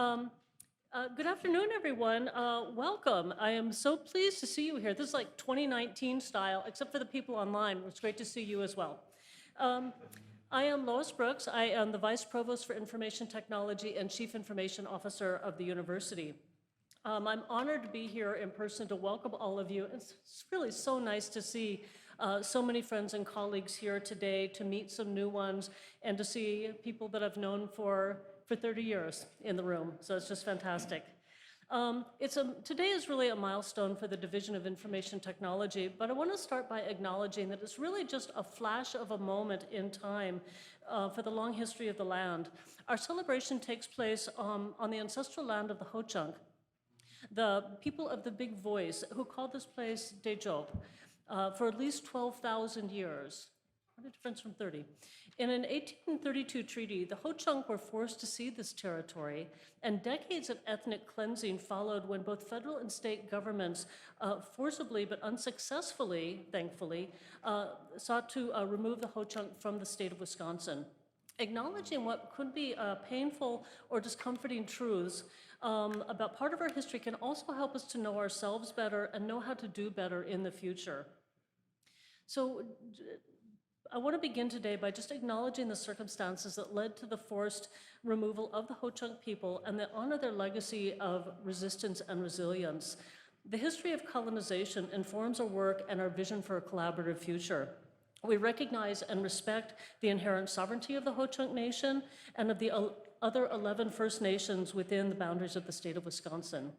Um, Good afternoon, everyone. Welcome. I am so pleased to see you here. This is like 2019 style, except for the people online. It's great to see you as well. Um, I am Lois Brooks. I am the Vice Provost for Information Technology and Chief Information Officer of the university. I'm honored to be here in person to welcome all of you. It's really so nice to see so many friends and colleagues here today, to meet some new ones, and to see people that I've known for 30 years in the room. So it's just fantastic. Today is really a milestone for the Division of Information Technology, but I want to start by acknowledging that it's really just a flash of a moment in time for the long history of the land. Our celebration takes place on the ancestral land of the Ho-Chunk, the people of the Big Voice, who called this place Dejop for at least 12,000 years. What a difference from 30. In an 1832 treaty, the Ho-Chunk were forced to cede this territory, and decades of ethnic cleansing followed when both federal and state governments forcibly but unsuccessfully, thankfully, sought to remove the Ho-Chunk from the state of Wisconsin. Acknowledging what could be painful or discomforting truths about part of our history can also help us to know ourselves better and know how to do better in the future. So I want to begin today by just acknowledging the circumstances that led to the forced removal of the Ho-Chunk people and that honor their legacy of resistance and resilience. The history of colonization informs our work and our vision for a collaborative future. We recognize and respect the inherent sovereignty of the Ho-Chunk Nation and of the other 11 First Nations within the boundaries of the state of Wisconsin.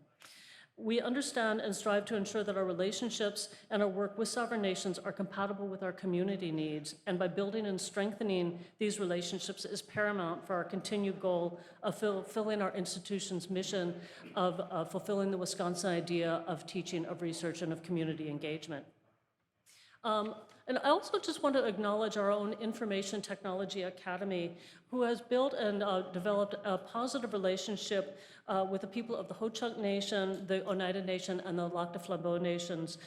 We understand and strive to ensure that our relationships and our work with sovereign nations are compatible with our community needs, and by building and strengthening these relationships is paramount for our continued goal of fulfilling our institution's mission of fulfilling the Wisconsin idea of teaching, of research, and of community engagement. And I also just want to acknowledge our own Information Technology Academy, who has built and developed a positive relationship with the people of the Ho-Chunk Nation, the Oneida Nation, and the Lac du Flambeau Nations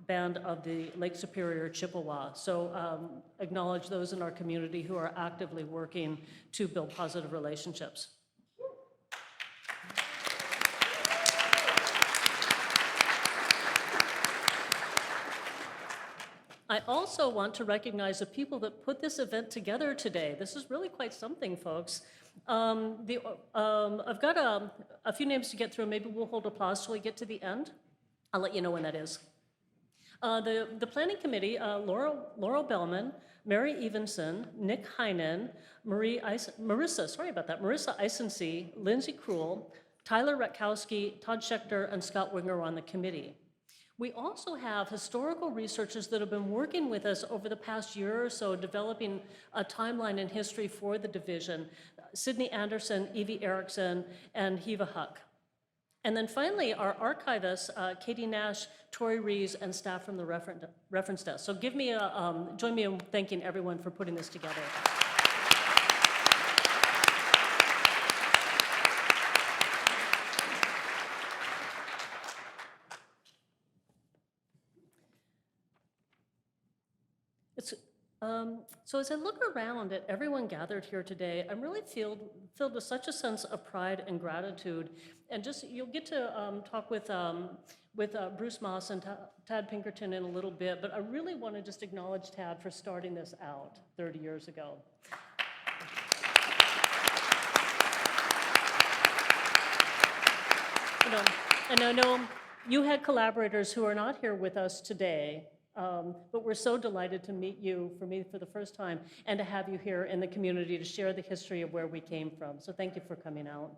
band of the Lake Superior Chippewa. So acknowledge those in our community who are actively working to build positive relationships. I also want to recognize the people that put this event together today. This is really quite something, folks. I've got a few names to get through. Maybe we'll hold applause till we get to the end. I'll let you know when that is. The planning committee, Laurel Bellman, Mary Evenson, Nick Heinen, Marissa Eisensee, Lindsay Krull, Tyler Retkowski, Todd Schechter, and Scott Winger on the committee. We also have historical researchers that have been working with us over the past year or so, developing a timeline in history for the division: Sydney Anderson, Evie Erickson, and Hiva Huck. And then finally, our archivists, Katie Nash, Tori Rees, and staff from the reference desk. So join me in thanking everyone for putting this together. So as I look around at everyone gathered here today, I'm really filled with such a sense of pride and gratitude. And you'll get to talk with Bruce Maas and Tad Pinkerton in a little bit, but I really want to just acknowledge Tad for starting this out 30 years ago. And I know you had collaborators who are not here with us today, but we're so delighted to meet you for the first time, and to have you here in the community to share the history of where we came from. So thank you for coming out.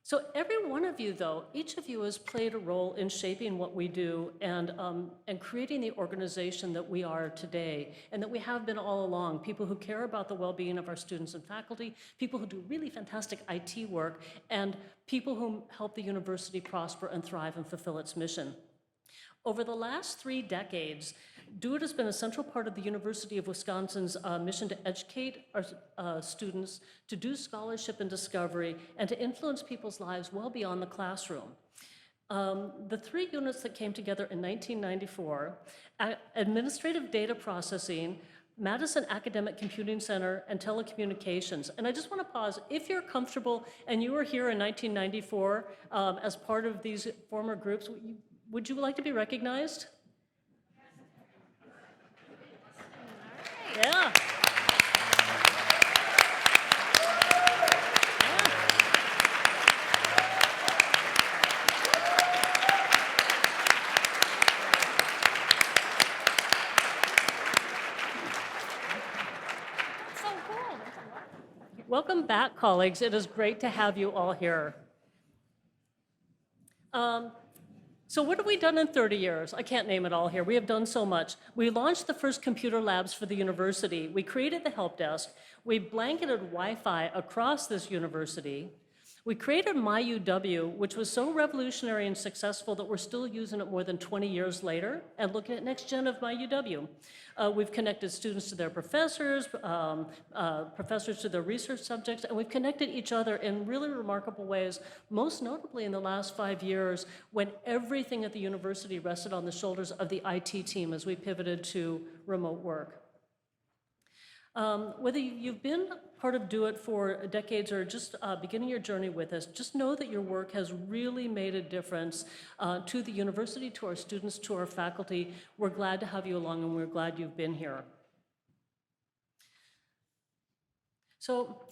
So every one of you, though, each of you has played a role in shaping what we do and creating the organization that we are today, and that we have been all along. People who care about the well-being of our students and faculty, people who do really fantastic IT work, and people who help the university prosper and thrive and fulfill its mission. Over the last 3 decades, DoIT has been a central part of the University of Wisconsin's mission to educate our students, to do scholarship and discovery, and to influence people's lives well beyond the classroom. The 3 units that came together in 1994, administrative data processing, Madison Academic Computing Center, and Telecommunications. And I just want to pause. If you're comfortable and you were here in 1994 as part of these former groups, would you like to be recognized? Yeah. Welcome back, colleagues. It is great to have you all here. So what have we done in 30 years? I can't name it all here. We have done so much. We launched the first computer labs for the university. We created the help desk. We blanketed Wi-Fi across this university. We created MyUW, which was so revolutionary and successful that we're still using it more than 20 years later and looking at next gen of MyUW. We've connected students to their professors, professors to their research subjects, and we've connected each other in really remarkable ways, most notably in the last 5 years when everything at the university rested on the shoulders of the IT team as we pivoted to remote work. Whether you've been part of DoIT for decades or just beginning your journey with us, just know that your work has really made a difference to the university, to our students, to our faculty. We're glad to have you along, and we're glad you've been here. So,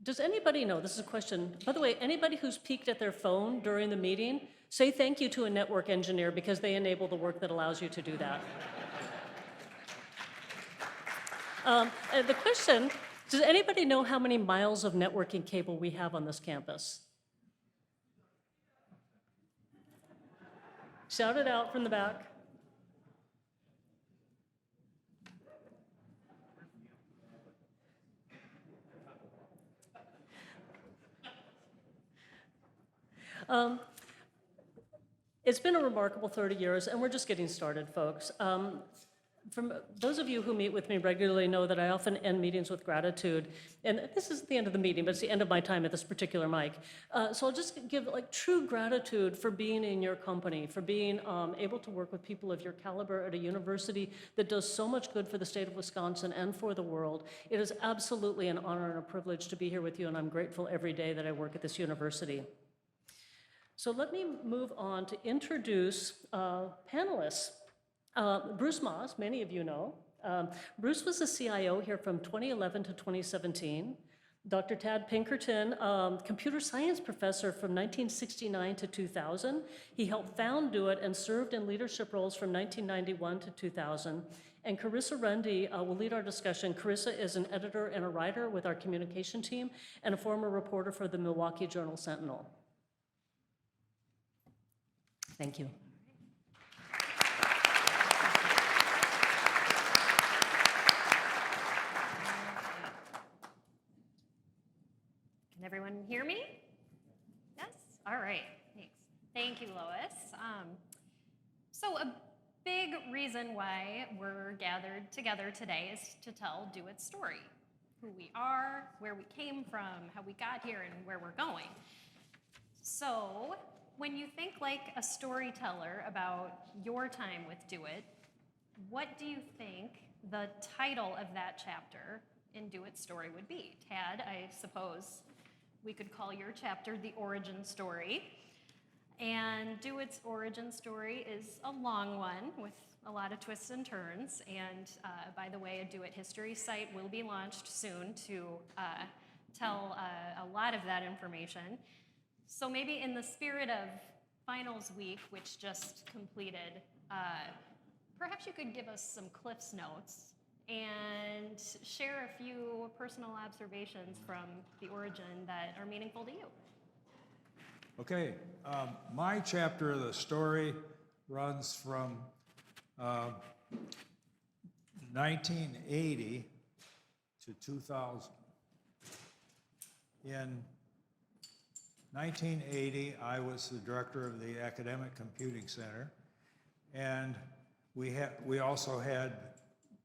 does anybody know, this is a question, by the way, anybody who's peeked at their phone during the meeting, say thank you to a network engineer because they enable the work that allows you to do that. The question, does anybody know how many miles of networking cable we have on this campus? Shout it out from the back. It's been a remarkable 30 years, and we're just getting started, folks. From those of you who meet with me regularly know that I often end meetings with gratitude. And this is the end of the meeting, but it's the end of my time at this particular mic. So I'll just give true gratitude for being in your company, for being able to work with people of your caliber at a university that does so much good for the state of Wisconsin and for the world. It is absolutely an honor and a privilege to be here with you, and I'm grateful every day that I work at this university. So let me move on to introduce panelists. Bruce Maas, many of you know. Bruce was the CIO here from 2011 to 2017. Dr. Tad Pinkerton, computer science professor from 1969 to 2000. He helped found DoIT and served in leadership roles from 1991 to 2000. And Corissa Runde will lead our discussion. Corissa is an editor and a writer with our communication team and a former reporter for the Milwaukee Journal-Sentinel. Thank you. Can everyone hear me? Yes? All right, thanks. Thank you, Lois. So a big reason why we're gathered together today is to tell DoIT's story. Who we are, where we came from, how we got here, and where we're going. So when you think like a storyteller about your time with DoIT, what do you think the title of that chapter in DoIT's story would be? Tad, I suppose we could call your chapter the origin story. And DoIT's origin story is a long one with a lot of twists and turns. And by the way, a DoIT history site will be launched soon to tell a lot of that information. So maybe in the spirit of finals week, which just completed, perhaps you could give us some Cliff's Notes and share a few personal observations from the origin that are meaningful to you. Okay, my chapter of the story runs from 1980 to 2000. In 1980, I was the director of the Academic Computing Center, and we also had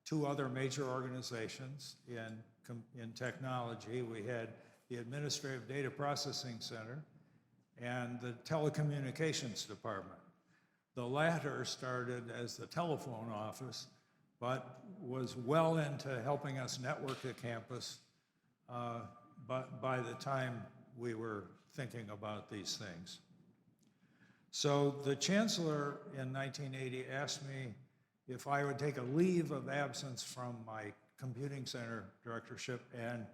two other major organizations in technology. We had the Administrative Data Processing Center and the Telecommunications Department. The latter started as the telephone office but was well into helping us network the campus but by the time we were thinking about these things. So the chancellor in 1980 asked me if I would take a leave of absence from my computing center directorship and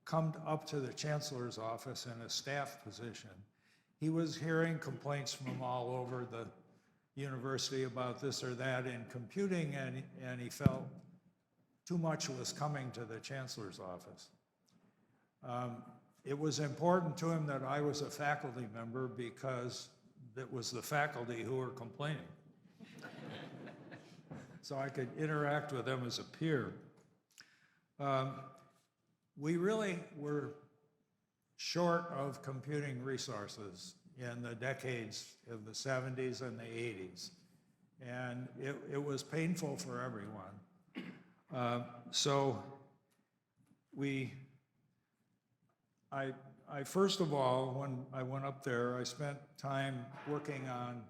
come up to the chancellor's office in a staff position. He was hearing complaints from all over the university about this or that in computing, and he felt too much was coming to the chancellor's office. It was important to him that I was a faculty member because it was the faculty who were complaining. So I could interact with them as a peer. We really were short of computing resources in the decades of the 70s and the 80s. And it was painful for everyone. So I first of all, when I went up there, I spent time working on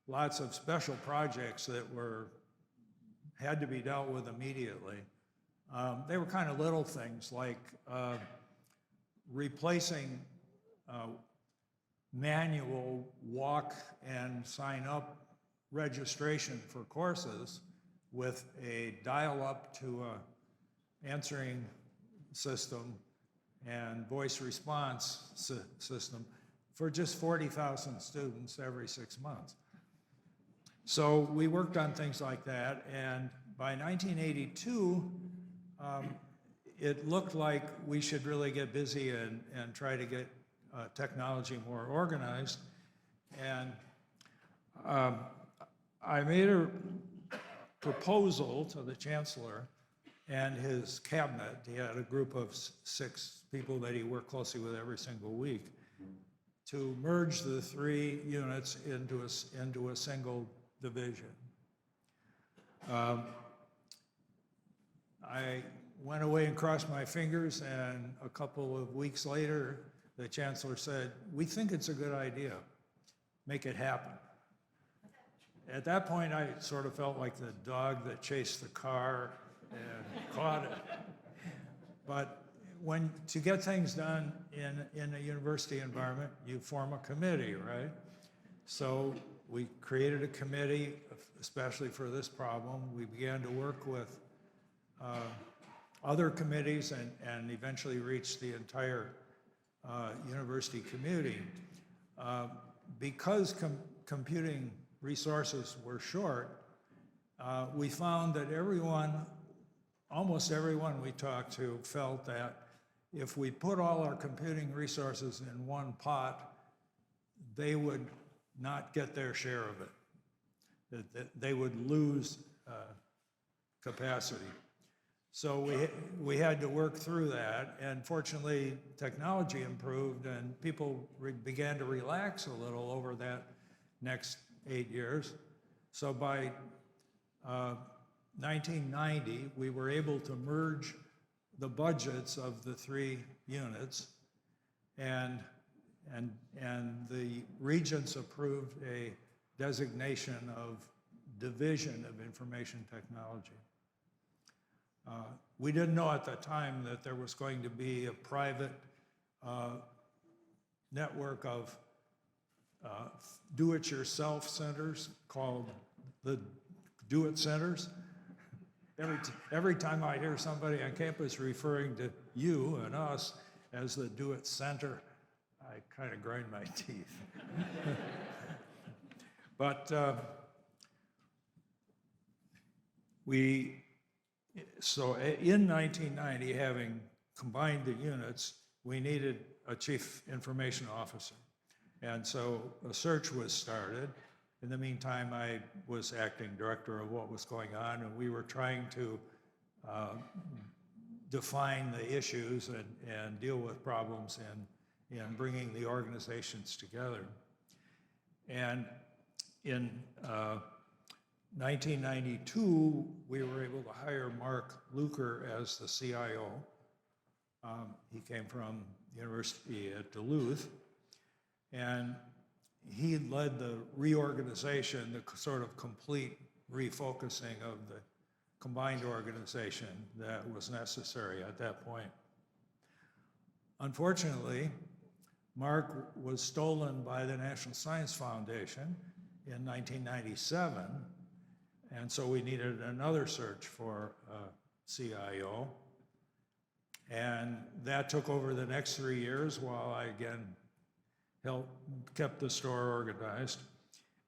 lots of special projects that had to be dealt with immediately. They were kind of little things like replacing manual walk and sign up registration for courses with a dial-up to a answering system and voice response system for just 40,000 students every 6 months. So we worked on things like that, and by 1982, it looked like we should really get busy and try to get technology more organized. And I made a proposal to the chancellor and his cabinet. He had a group of 6 people that he worked closely with every single week to merge the 3 units into a single division. I went away and crossed my fingers, and a couple of weeks later, the chancellor said, "We think it's a good idea. Make it happen." At that point, I sort of felt like the dog that chased the car and caught it. But to get things done in a university environment, you form a committee, right? So we created a committee, especially for this problem. We began to work with other committees and eventually reached the entire university community. Because computing resources were short, we found that almost everyone we talked to felt that if we put all our computing resources in one pot, they would not get their share of it. That they would lose capacity. So we had to work through that, and fortunately, technology improved, and people began to relax a little over that next 8 years. So by 1990, we were able to merge the budgets of the 3 units, and the regents approved a designation of Division of Information Technology. We didn't know at the time that there was going to be a private network of do-it-yourself centers called the Do-It Centers. Every time I hear somebody on campus referring to you and us as the Do-It Center, I kind of grind my teeth. But so in 1990, having combined the units, we needed a chief information officer. And so a search was started. In the meantime, I was acting director of what was going on, and we were trying to define the issues and deal with problems in bringing the organizations together. And in 1992, we were able to hire Mark Luker as the CIO. He came from the University at Duluth, and he led the reorganization, the sort of complete refocusing of combined organization that was necessary at that point. Unfortunately, Mark was stolen by the National Science Foundation in 1997, and so we needed another search for a CIO. And that took over the next 3 years while I again kept the store organized.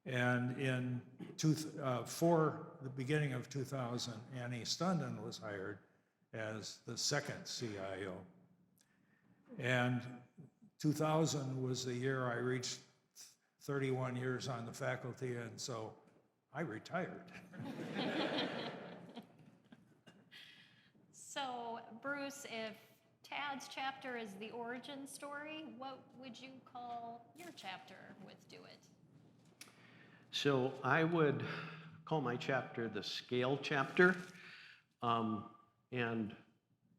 And in the beginning of 2000, Annie Stunden was hired as the second CIO. And 2000 was the year I reached 31 years on the faculty, and so I retired. So, Bruce, if Tad's chapter is the origin story, what would you call your chapter with DoIT? So I would call my chapter the scale chapter. And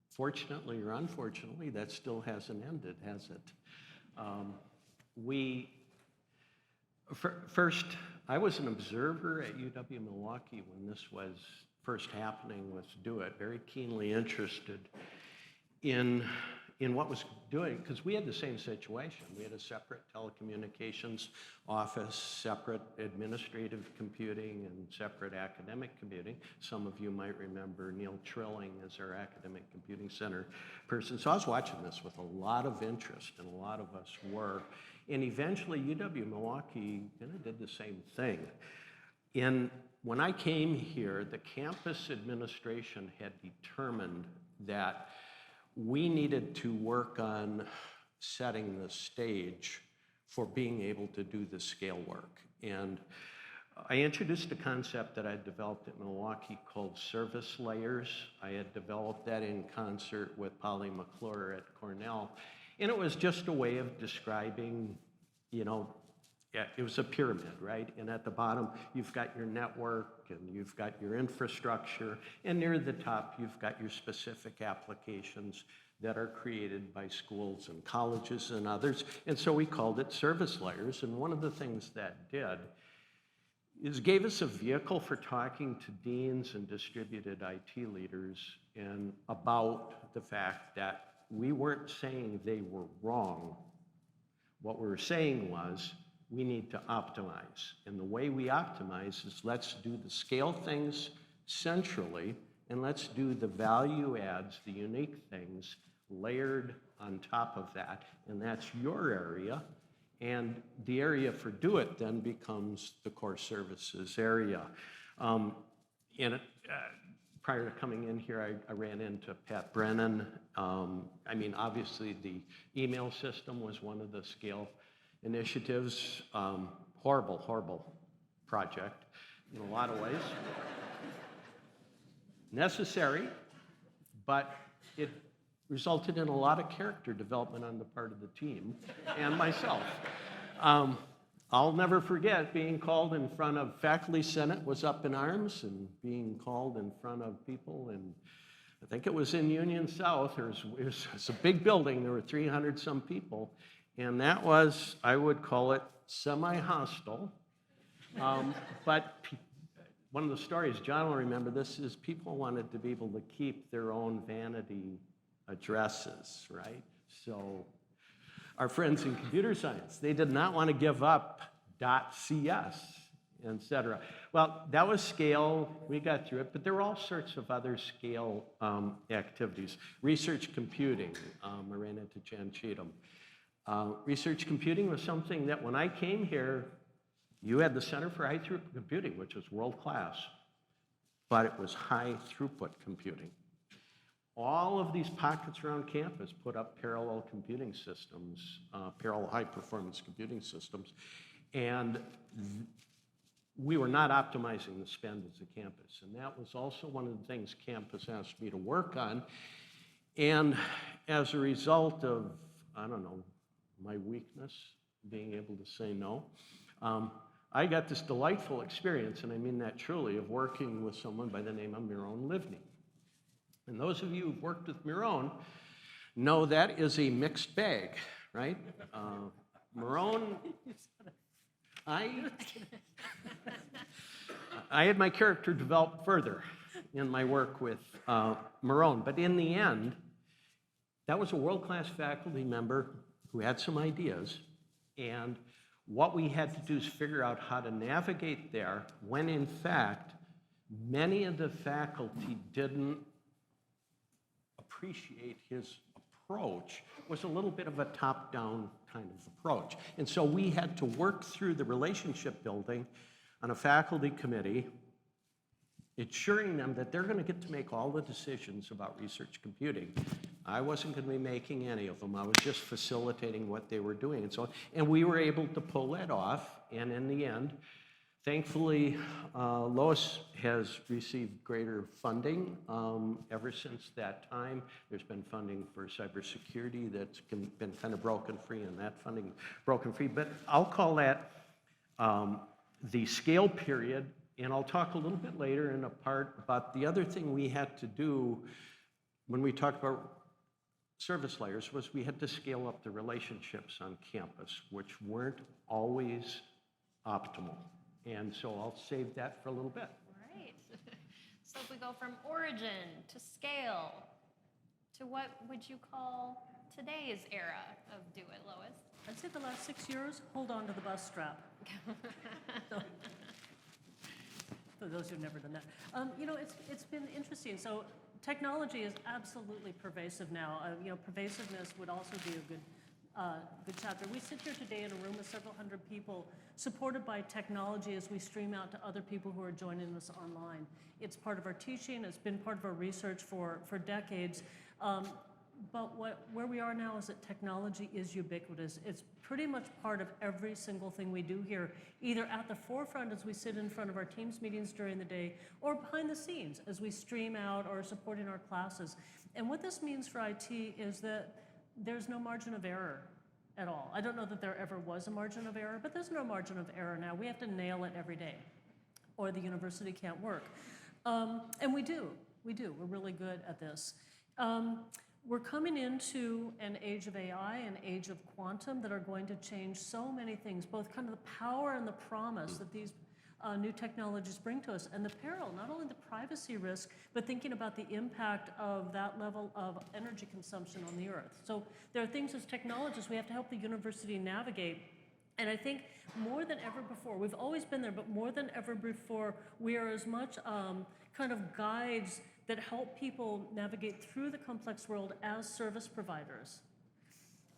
fortunately or unfortunately, that still hasn't ended, has it? First, I was an observer at UW-Milwaukee when this was first happening with DoIT, very keenly interested in what was doing, because we had the same situation. We had a separate telecommunications office, separate administrative computing, and separate academic computing. Some of you might remember Neil Trilling as our academic computing center person. So I was watching this with a lot of interest, and a lot of us were. And eventually, UW-Milwaukee kind of did the same thing. When I came here, the campus administration had determined that we needed to work on setting the stage for being able to do the scale work. And I introduced a concept that I developed at Milwaukee called service layers. I had developed that in concert with Polly McClure at Cornell. And it was just a way of describing, it was a pyramid, right? And at the bottom, you've got your network and you've got your infrastructure. And near the top, you've got your specific applications that are created by schools and colleges and others. And so we called it service layers. And one of the things that did is gave us a vehicle for talking to deans and distributed IT leaders and about the fact that we weren't saying they were wrong. What we were saying was, we need to optimize. And the way we optimize is let's do the scale things centrally, and let's do the value adds, the unique things, layered on top of that. And that's your area. And the area for DoIT then becomes the core services area. Prior to coming in here, I ran into Pat Brennan. Obviously the email system was one of the scale initiatives. Horrible project in a lot of ways. Necessary, but it resulted in a lot of character development on the part of the team and myself. I'll never forget being called in front of faculty senate was up in arms, and being called in front of people, and I think it was in Union South. It was a big building. There were 300 some people, and that was, I would call it semi-hostile. But one of the stories, John will remember this, is people wanted to be able to keep their own vanity addresses, right? So our friends in computer science, they did not want to give up .cs, et cetera. Well, that was scale. We got through it, but there were all sorts of other scale activities. Research computing, I ran into Jan Cheatham. Research computing was something that when I came here, you had the Center for High Throughput Computing, which was world class, but it was high throughput computing. All of these pockets around campus put up parallel computing systems, parallel high-performance computing systems, and we were not optimizing the spend as a campus. And that was also one of the things campus asked me to work on. And as a result of, I don't know, my weakness, being able to say no, I got this delightful experience, and I mean that truly, of working with someone by the name of Miron Livni. And those of you who've worked with Miron know that is a mixed bag, right? Miron, I had my character developed further. in my work with Marone. But in the end, that was a world-class faculty member who had some ideas, and what we had to do is figure out how to navigate there when, in fact, many of the faculty didn't appreciate his approach. It was a little bit of a top-down kind of approach. And so we had to work through the relationship building on a faculty committee, ensuring them that they're going to get to make all the decisions about research computing. I wasn't going to be making any of them. I was just facilitating what they were doing and so on. And we were able to pull that off. And in the end, thankfully, Lois has received greater funding ever since that time. There's been funding for cybersecurity that's been kind of broken free, and that funding broken free. But I'll call that the scale period. And I'll talk a little bit later in a part about the other thing we had to do when we talked about service layers was we had to scale up the relationships on campus, which weren't always optimal. And so I'll save that for a little bit. Right. So if we go from origin to scale to what would you call today's era of DoIT, Lois? I'd say the last 6 years, hold on to the bus strap. For those who've never done that. You know, it's been interesting. So technology is absolutely pervasive now. You know, pervasiveness would also be a good chapter. We sit here today in a room with several hundred people, supported by technology as we stream out to other people who are joining us online. It's part of our teaching. It's been part of our research for decades. But where we are now is that technology is ubiquitous. It's pretty much part of every single thing we do here, either at the forefront as we sit in front of our Teams meetings during the day, or behind the scenes as we stream out or supporting our classes. And what this means for IT is that there's no margin of error at all. I don't know that there ever was a margin of error, but there's no margin of error now. We have to nail it every day, or the university can't work. And we do. We're really good at this. We're coming into an age of AI, an age of quantum that are going to change so many things, both kind of the power and the promise that these new technologies bring to us, and the peril, not only the privacy risk, but thinking about the impact of that level of energy consumption on the earth. So there are things as technologists we have to help the university navigate. And I think more than ever before, we've always been there, but more than ever before, we are as much kind of guides that help people navigate through the complex world as service providers.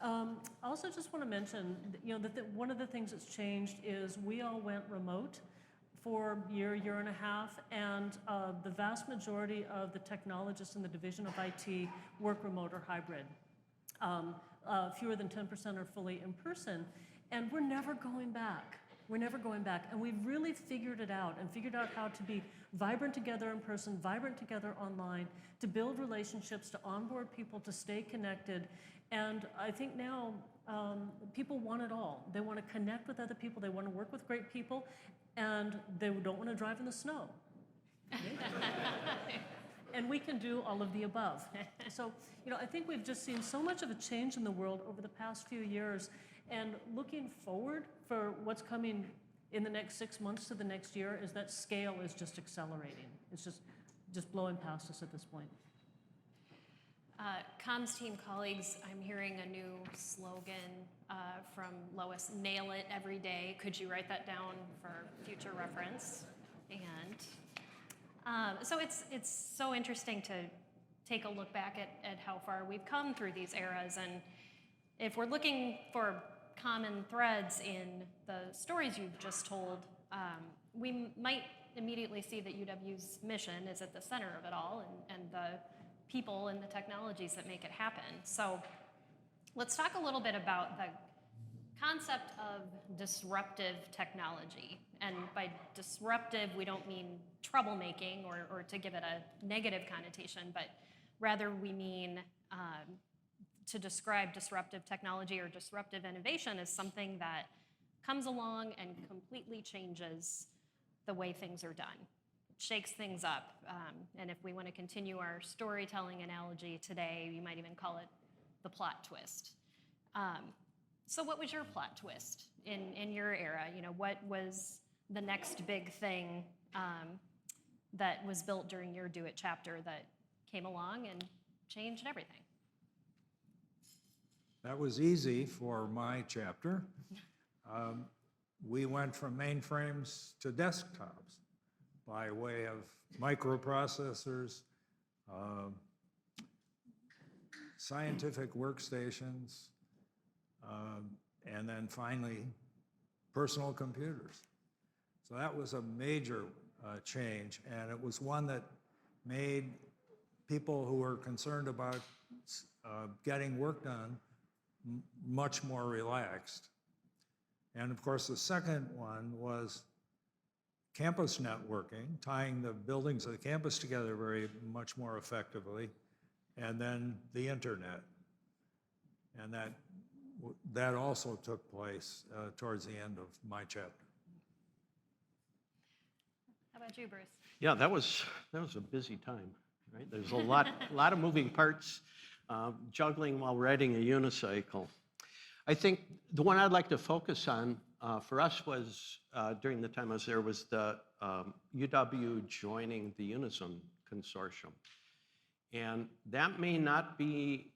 I also just want to mention, you know, that one of the things that's changed is we all went remote for a year and a half, and the vast majority of the technologists in the division of IT work remote or hybrid. Fewer than 10% are fully in person, and we're never going back. We're never going back. And we've really figured it out and figured out how to be vibrant together in person, vibrant together online, to build relationships, to onboard people, to stay connected. And I think now people want it all. They want to connect with other people. They want to work with great people. And they don't want to drive in the snow. And we can do all of the above. So, you know, I think we've just seen so much of a change in the world over the past few years. And looking forward for what's coming in the next 6 months to the next year is that scale is just accelerating. It's just blowing past us at this point. Comms team colleagues, I'm hearing a new slogan from Lois, nail it every day. Could you write that down for future reference? And so it's so interesting to take a look back at how far we've come through these eras. And if we're looking for common threads in the stories you've just told, we might immediately see that UW's mission is at the center of it all, and the people and the technologies that make it happen. So let's talk a little bit about the concept of disruptive technology. And by disruptive, we don't mean troublemaking or to give it a negative connotation, but rather we mean to describe disruptive technology or disruptive innovation as something that comes along and completely changes the way things are done, shakes things up. And if we want to continue our storytelling analogy today, you might even call it the plot twist. So what was your plot twist in your era? You know, what was the next big thing that was built during your DoIT chapter that came along and changed everything? That was easy for my chapter. We went from mainframes to desktops by way of microprocessors, scientific workstations, and then finally personal computers. So that was a major change, and it was one that made people who were concerned about getting work done much more relaxed. And of course, the second one was campus networking, tying the buildings of the campus together very much more effectively, and then the internet. And that also took place towards the end of my chapter. How about you, Bruce? Yeah, that was a busy time, right? There's a lot of moving parts, juggling while riding a unicycle. I think the one I'd like to focus on for us was, during the time I was there, was the UW joining the Unison Consortium. And that may not be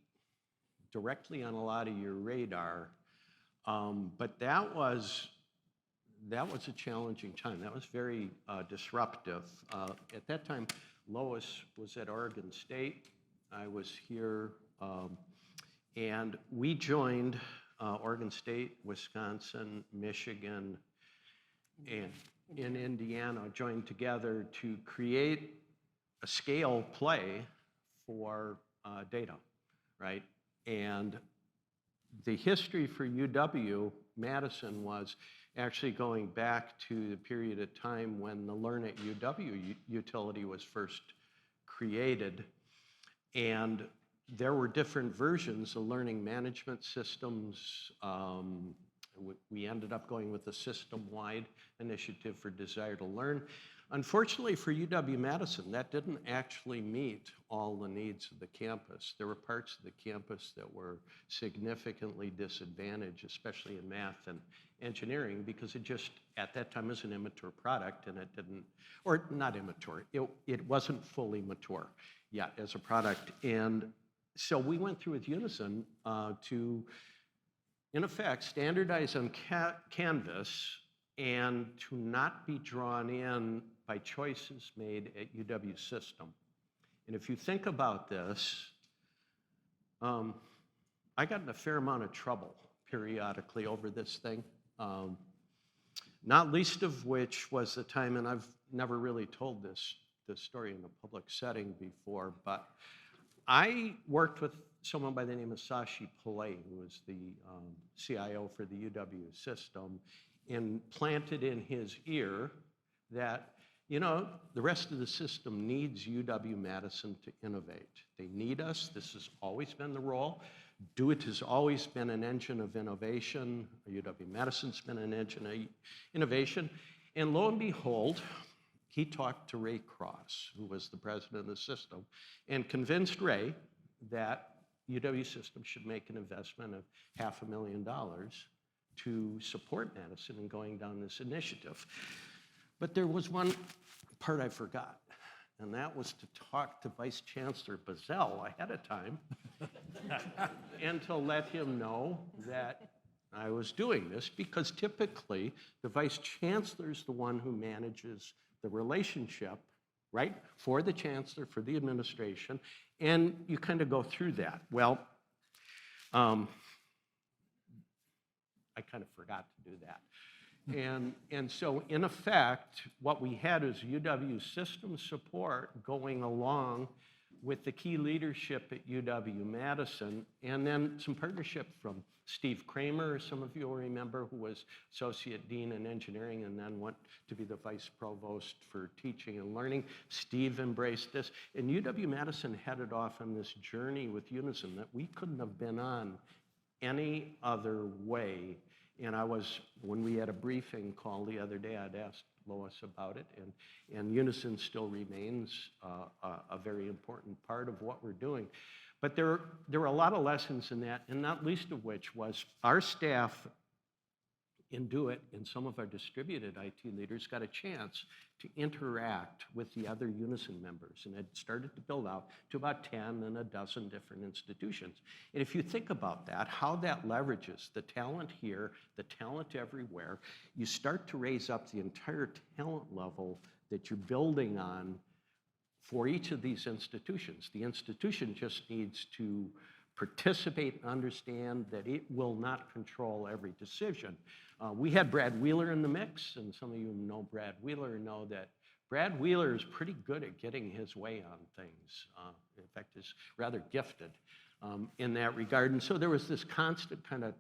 directly on a lot of your radar, but that was a challenging time. That was very disruptive. At that time, Lois was at Oregon State. I was here, and we joined Oregon State, Wisconsin, Michigan, and in Indiana, joined together to create a scale play for data, right? And the history for UW-Madison was actually going back to the period of time when the Learn at UW utility was first created. And there were different versions of learning management systems. We ended up going with a system-wide initiative for Desire to Learn. Unfortunately for UW-Madison, that didn't actually meet all the needs of the campus. There were parts of the campus that were significantly disadvantaged, especially in math and engineering, because it just, at that time, was an immature product, and it didn't, or not immature, it wasn't fully mature yet as a product. And so we went through with Unison to, in effect, standardize on Canvas and to not be drawn in by choices made at UW system. And if you think about this, I got in a fair amount of trouble periodically over this thing, not least of which was the time, and I've never really told this story in a public setting before, but I worked with someone by the name of Sashi Pillay, who was the CIO for the UW system, and planted in his ear that, you know, the rest of the system needs UW-Madison to innovate. They need us. This has always been the role. DoIT has always been an engine of innovation. UW-Madison's been an engine of innovation. And lo and behold, he talked to Ray Cross, who was the president of the system, and convinced Ray that UW system should make an investment of $500,000 to support Madison in going down this initiative. But there was one part I forgot, and that was to talk to Vice Chancellor Bazell ahead of time and to let him know that I was doing this, because typically the Vice Chancellor is the one who manages the relationship, right, for the Chancellor, for the administration, and you kind of go through that. Well, I kind of forgot to do that. And so, in effect, what we had is UW system support going along with the key leadership at UW-Madison, and then some partnership from Steve Kramer, some of you will remember, who was Associate Dean in Engineering and then went to be the Vice Provost for Teaching and Learning. Steve embraced this, and UW-Madison headed off on this journey with Unison that we couldn't have been on any other way. And when we had a briefing call the other day, I'd asked Lois about it, and Unison still remains a very important part of what we're doing. But there were a lot of lessons in that, and not least of which was our staff in DoIT and some of our distributed IT leaders got a chance to interact with the other Unison members, and it started to build out to about 10 and a dozen different institutions. And if you think about that, how that leverages the talent here, the talent everywhere, you start to raise up the entire talent level that you're building on for each of these institutions. The institution just needs to participate and understand that it will not control every decision. We had Brad Wheeler in the mix, and some of you know Brad Wheeler know that Brad Wheeler is pretty good at getting his way on things. In fact, is rather gifted in that regard. And so there was this constant kind of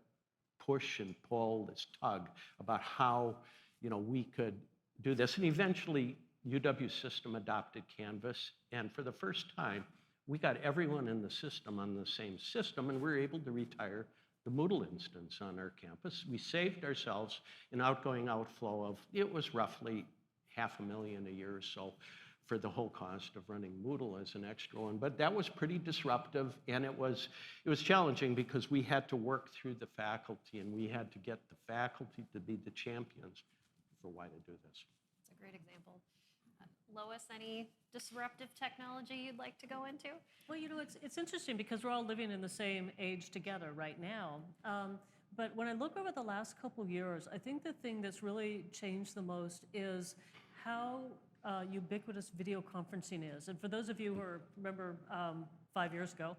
push and pull, this tug about how we could do this. And eventually, UW system adopted Canvas, and for the first time, we got everyone in the system on the same system, and we were able to retire the Moodle instance on our campus. We saved ourselves an outgoing outflow of, it was roughly $500,000 a year or so for the whole cost of running Moodle as an extra one. But that was pretty disruptive, and it was challenging because we had to work through the faculty, and we had to get the faculty to be the champions for why to do this. That's a great example. Lois, any disruptive technology you'd like to go into? Well, it's interesting because we're all living in the same age together right now. But when I look over the last couple of years, I think the thing that's really changed the most is how ubiquitous video conferencing is. And for those of you who remember 5 years ago,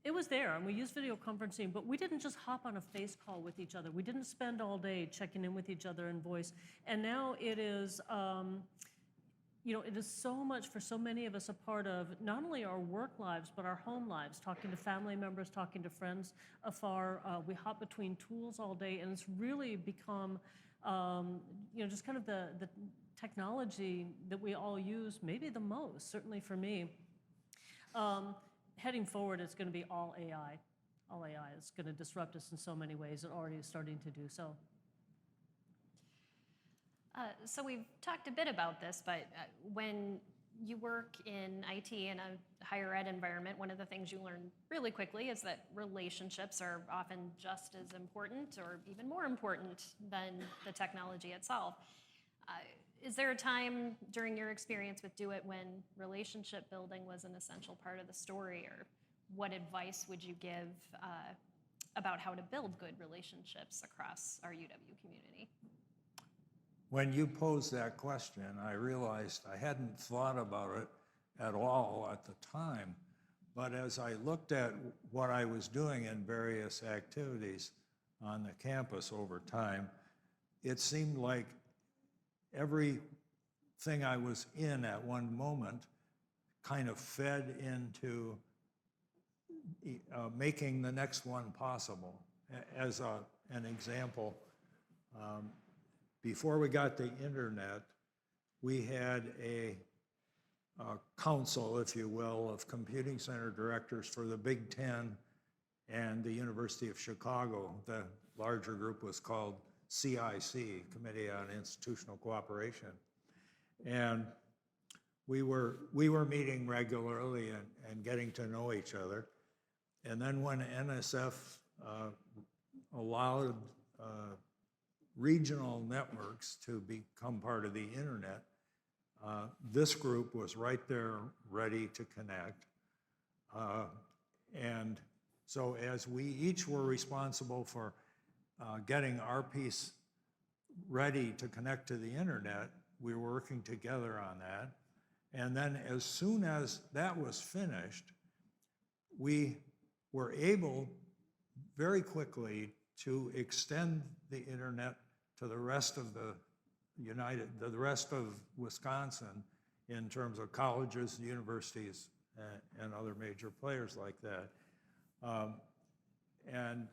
it was there, and we used video conferencing, but we didn't just hop on a face call with each other. We didn't spend all day checking in with each other in voice. And now it is, it is so much for so many of us a part of not only our work lives, but our home lives, talking to family members, talking to friends afar. We hop between tools all day, and it's really become, just kind of the technology that we all use, maybe the most, certainly for me. Heading forward, it's going to be all AI. All AI is going to disrupt us in so many ways. It already is starting to do so. So we've talked a bit about this, but when you work in IT in a higher ed environment, one of the things you learn really quickly is that relationships are often just as important or even more important than the technology itself. Is there a time during your experience with DoIT when relationship building was an essential part of the story, or what advice would you give about how to build good relationships across our UW community? When you posed that question, I realized I hadn't thought about it at all at the time. But as I looked at what I was doing in various activities on the campus over time, it seemed like everything I was in at one moment kind of fed into making the next one possible. As an example, before we got the internet, we had a council, if you will, of computing center directors for the Big Ten and the University of Chicago. The larger group was called CIC, Committee on Institutional Cooperation. And we were meeting regularly and getting to know each other. And then when NSF allowed regional networks to become part of the internet, this group was right there ready to connect. And so as we each were responsible for getting our piece ready to connect to the internet, we were working together on that. And then as soon as that was finished, we were able very quickly to extend the internet to the rest of the rest of Wisconsin in terms of colleges, universities, and other major players like that. And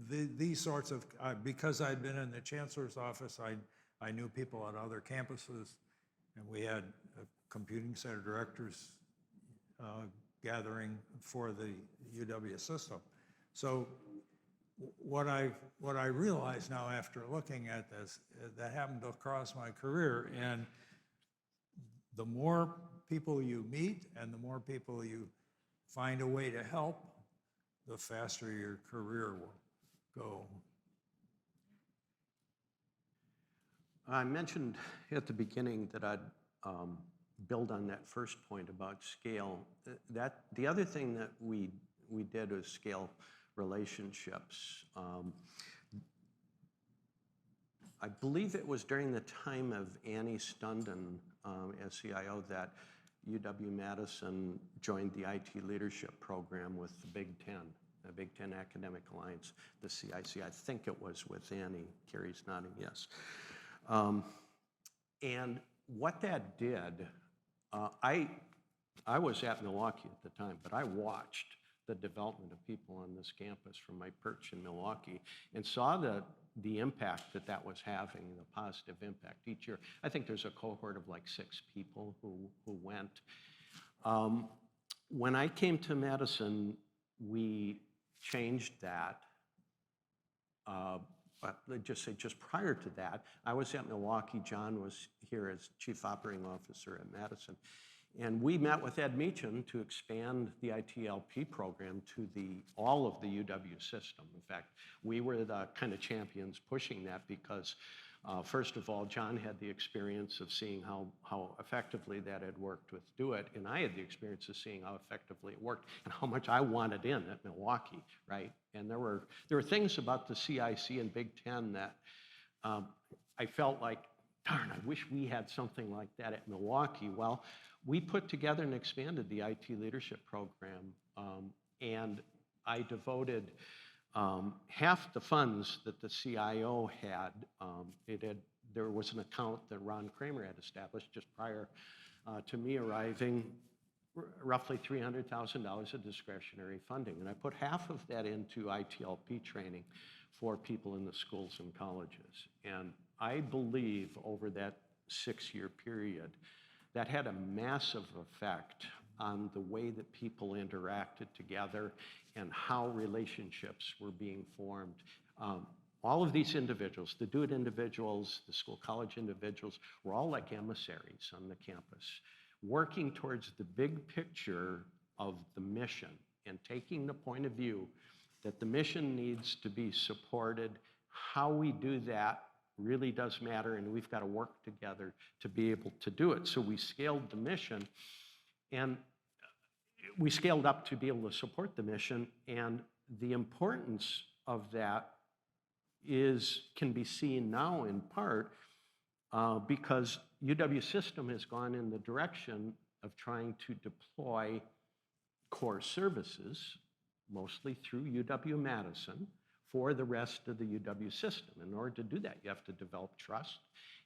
these sorts of, because I'd been in the chancellor's office, I knew people at other campuses, and we had a computing center directors gathering for the UW system. So what I realize now after looking at this, that happened across my career, and the more people you meet and the more people you find a way to help, the faster your career go. I mentioned at the beginning that I'd build on that first point about scale. The other thing that we did was scale relationships. I believe it was during the time of Annie Stunden as CIO that UW-Madison joined the IT leadership program with the Big Ten Academic Alliance, the CIC. I think it was with Annie. Carrie's nodding yes. And what that did, I was at Milwaukee at the time, but I watched the development of people on this campus from my perch in Milwaukee and saw the impact that was having, the positive impact each year. I think there's a cohort of like 6 people who went. When I came to Madison, we changed that. But let's just say just prior to that, I was at Milwaukee. John was here as Chief Operating Officer at Madison. And we met with Ed Meacham to expand the ITLP program to all of the UW system. In fact, we were the kind of champions pushing that because, first of all, John had the experience of seeing how effectively that had worked with DoIT, and I had the experience of seeing how effectively it worked and how much I wanted in at Milwaukee, right? And there were things about the CIC and Big Ten that I felt like, darn, I wish we had something like that at Milwaukee. Well, we put together and expanded the IT leadership program, and I devoted half the funds that the CIO had. There was an account that Ron Kramer had established just prior to me arriving, roughly $300,000 of discretionary funding, and I put half of that into ITLP training for people in the schools and colleges. And I believe over that 6-year period, that had a massive effect on the way that people interacted together and how relationships were being formed. All of these individuals, the DoIT individuals, the school college individuals, were all like emissaries on the campus, working towards the big picture of the mission and taking the point of view that the mission needs to be supported. How we do that really does matter, and we've got to work together to be able to do it. So we scaled the mission, and we scaled up to be able to support the mission, and the importance of that can be seen now in part because UW system has gone in the direction of trying to deploy core services, mostly through UW-Madison, for the rest of the UW system. In order to do that, you have to develop trust,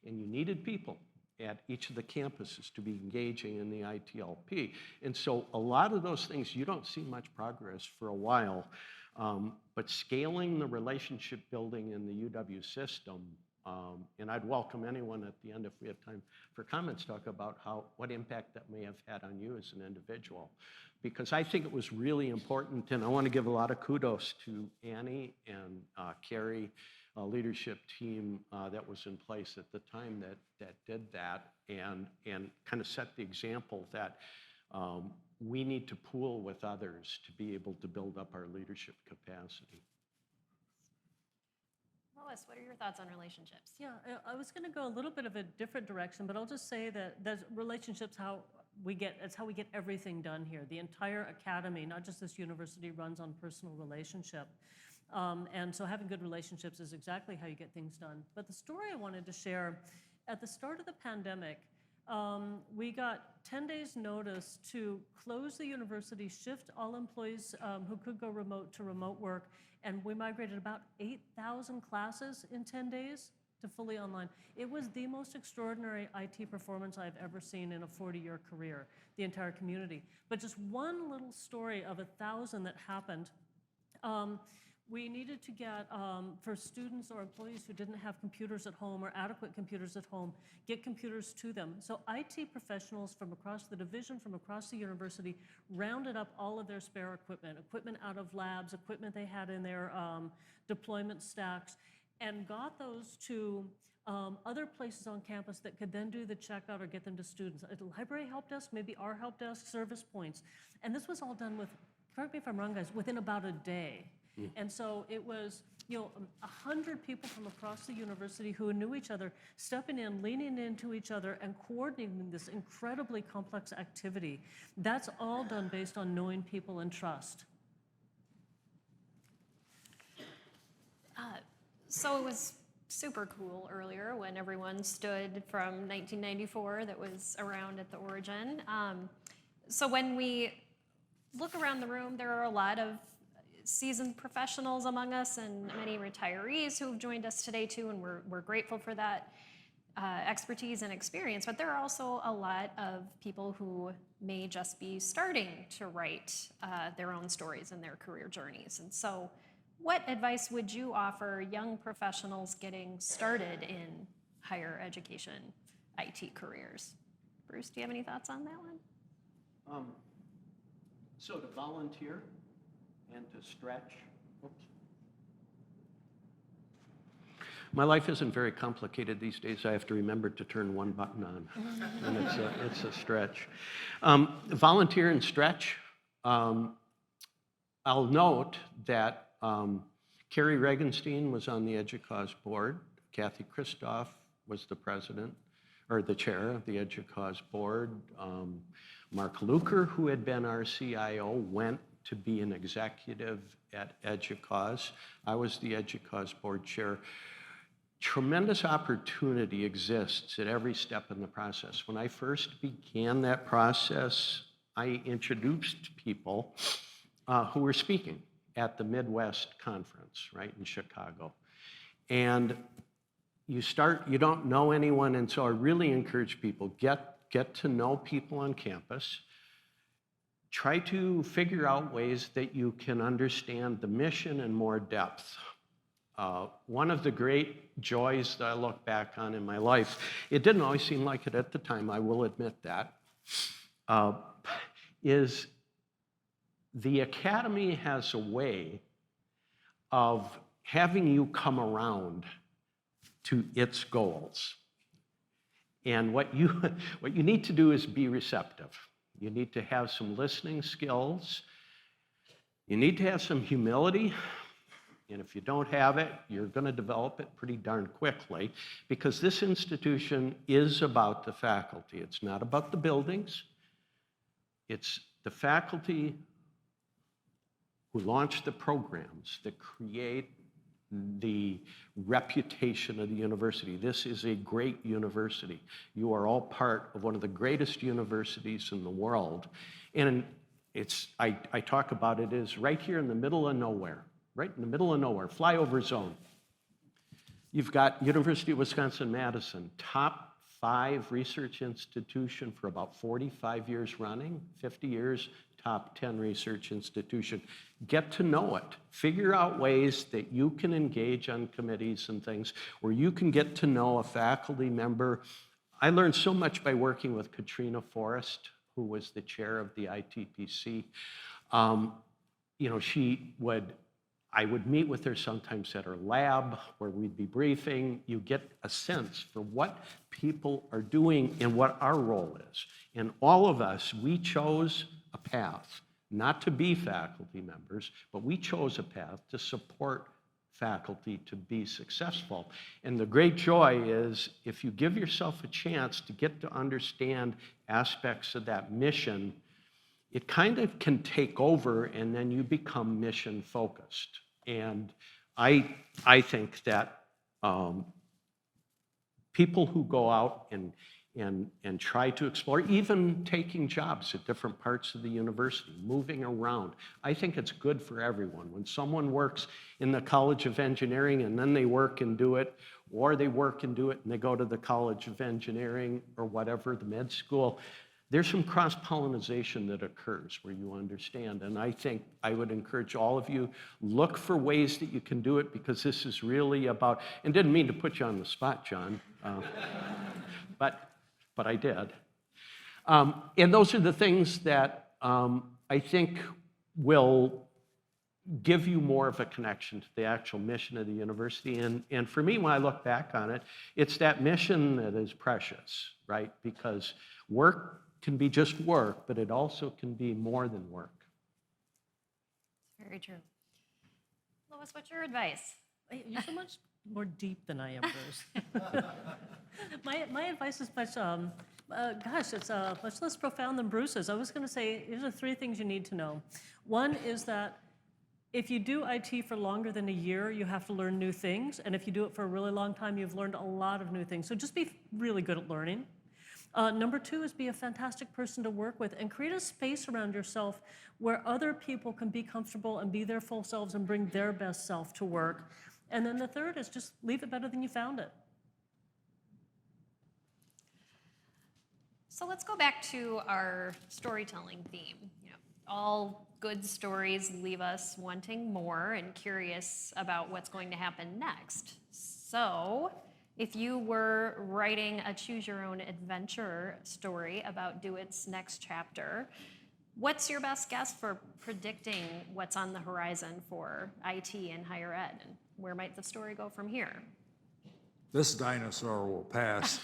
and you needed people at each of the campuses to be engaging in the ITLP. And so a lot of those things, you don't see much progress for a while, but scaling the relationship building in the UW system, and I'd welcome anyone at the end, if we have time for comments, talk about what impact that may have had on you as an individual. Because I think it was really important, and I want to give a lot of kudos to Annie and Carrie, leadership team that was in place at the time that did that, and kind of set the example that we need to pool with others to be able to build up our leadership capacity. Lois, what are your thoughts on relationships? Yeah, I was going to go a little bit of a different direction, but I'll just say that there's relationships it's how we get everything done here. The entire academy, not just this university, runs on personal relationship. And so having good relationships is exactly how you get things done. But the story I wanted to share, at the start of the pandemic, we got 10 days notice to close the university, shift all employees who could go remote to remote work, and we migrated about 8,000 classes in 10 days to fully online. It was the most extraordinary IT performance I've ever seen in a 40-year career, the entire community. But just one little story of 1,000 that happened. We needed to get, for students or employees who didn't have computers at home or adequate computers at home, get computers to them. So IT professionals from across the division, from across the university, rounded up all of their spare equipment out of labs, equipment they had in their deployment stacks, and got those to other places on campus that could then do the checkout or get them to students. A library help desk, maybe our help desk, service points. And this was all done with, correct me if I'm wrong, guys, within about a day. And so it was, 100 people from across the university who knew each other, stepping in, leaning into each other, and coordinating this incredibly complex activity. That's all done based on knowing people and trust. So it was super cool earlier when everyone stood from 1994 that was around at the origin. So when we look around the room, there are a lot of seasoned professionals among us and many retirees who've joined us today too, and we're grateful for that expertise and experience. But there are also a lot of people who may just be starting to write their own stories and their career journeys. And so what advice would you offer young professionals getting started in higher education IT careers? Bruce, do you have any thoughts on that one? So to volunteer and to stretch. Oops. My life isn't very complicated these days. I have to remember to turn one button on, and it's a stretch. Volunteer and stretch. I'll note that Carrie Regenstein was on the EDUCAUSE board. Kathy Christoph was the president, or the chair of the EDUCAUSE board. Mark Luker, who had been our CIO, went to be an executive at EDUCAUSE. I was the EDUCAUSE board chair. Tremendous opportunity exists at every step in the process. When I first began that process, I introduced people who were speaking at the Midwest Conference, right, in Chicago. And you don't know anyone, and so I really encourage people, get to know people on campus. Try to figure out ways that you can understand the mission in more depth. One of the great joys that I look back on in my life, it didn't always seem like it at the time, I will admit that, is the Academy has a way of having you come around to its goals. And what you need to do is be receptive. You need to have some listening skills. You need to have some humility. And if you don't have it, you're going to develop it pretty darn quickly, because this institution is about the faculty. It's not about the buildings. It's the faculty who launch the programs that create the reputation of the university. This is a great university. You are all part of one of the greatest universities in the world. And I talk about it as right here in the middle of nowhere, right in the middle of nowhere, flyover zone. You've got University of Wisconsin-Madison, top 5 research institution for about 45 years running, 50 years, top 10 research institution. Get to know it. Figure out ways that you can engage on committees and things where you can get to know a faculty member. I learned so much by working with Katrina Forrest, who was the chair of the ITPC. I would meet with her sometimes at her lab where we'd be briefing. You get a sense for what people are doing and what our role is. And all of us, we chose a path, not to be faculty members, but we chose a path to support faculty to be successful. And the great joy is if you give yourself a chance to get to understand aspects of that mission, it kind of can take over and then you become mission focused. And I think that people who go out and try to explore, even taking jobs at different parts of the university, moving around, I think it's good for everyone. When someone works in the College of Engineering and then they work and do it, or they work and do it and they go to the College of Engineering or whatever, the med school, there's some cross-pollination that occurs where you understand. And I think I would encourage all of you, look for ways that you can do it, because this is really about, and didn't mean to put you on the spot, John, but I did. And those are the things that I think will give you more of a connection to the actual mission of the university. And for me, when I look back on it, it's that mission that is precious, right? Because work can be just work, but it also can be more than work. Very true. Lois, what's your advice? You're so much more deep than I am, Bruce. My advice is much, gosh, it's much less profound than Bruce's. I was going to say, here's the 3 things you need to know. One is that if you do IT for longer than a year, you have to learn new things. And if you do it for a really long time, you've learned a lot of new things. So just be really good at learning. Number 2 is be a fantastic person to work with and create a space around yourself where other people can be comfortable and be their full selves and bring their best self to work. And then the 3rd is just leave it better than you found it. So let's go back to our storytelling theme. You know, all good stories leave us wanting more and curious about what's going to happen next. So if you were writing a choose your own adventure story about DoIT's next chapter, what's your best guess for predicting what's on the horizon for IT and higher ed? And where might the story go from here? This dinosaur will pass.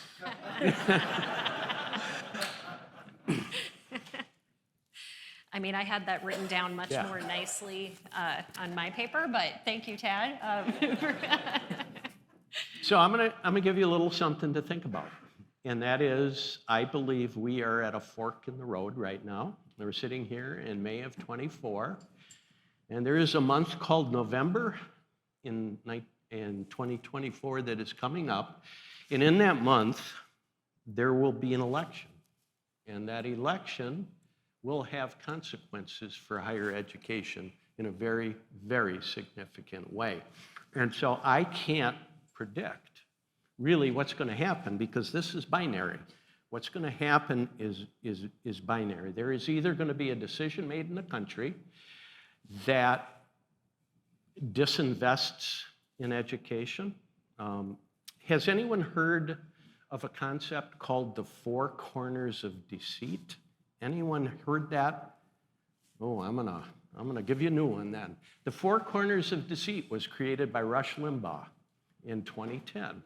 I mean, I had that written down much more nicely on my paper, but thank you, Tad. So I'm gonna give you a little something to think about. And that is, I believe we are at a fork in the road right now. We're sitting here in May of 24. And there is a month called November in 2024 that is coming up. And in that month, there will be an election. And that election will have consequences for higher education in a very, very significant way. And so I can't predict really what's going to happen because this is binary. What's going to happen is binary. There is either going to be a decision made in the country that disinvests in education. Has anyone heard of a concept called the 4 corners of deceit? Anyone heard that? Oh, I'm gonna give you a new one then. The 4 corners of deceit was created by Rush Limbaugh in 2010.